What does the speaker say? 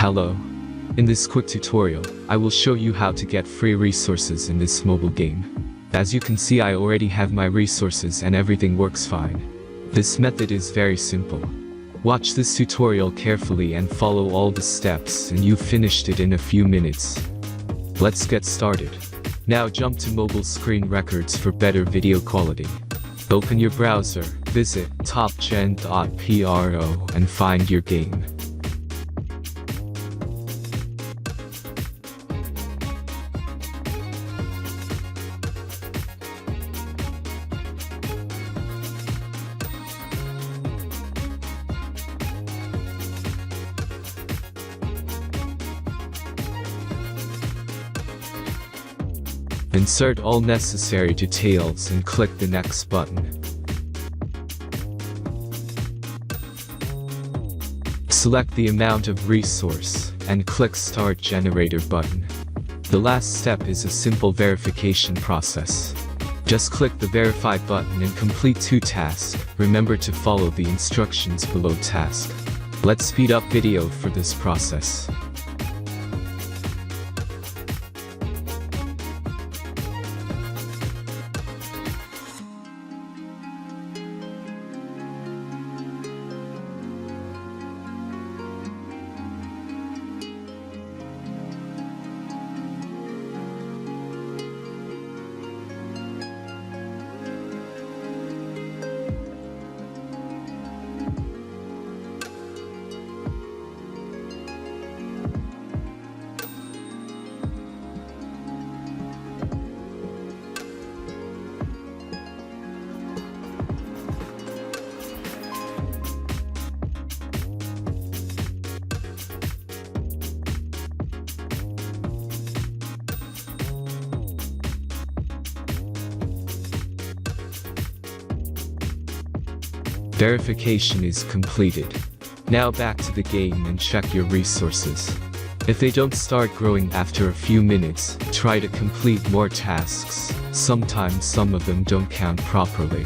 Hello. In this quick tutorial, I will show you how to get free resources in this mobile game. As you can see, I already have my resources and everything works fine. This method is very simple. Watch this tutorial carefully and follow all the steps and you've finished it in a few minutes. Let's get started. Now jump to mobile screen records for better video quality. Open your browser, visit topgen.pro and find your game. Insert all necessary details and click the next button. Select the amount of resource and click Start Generator button. The last step is a simple verification process. Just click the Verify button and complete 2 tasks. Remember to follow the instructions below task. Let's speed up video for this process. Verification is completed. Now back to the game and check your resources. If they don't start growing after a few minutes, try to complete more tasks. Sometimes some of them don't count properly.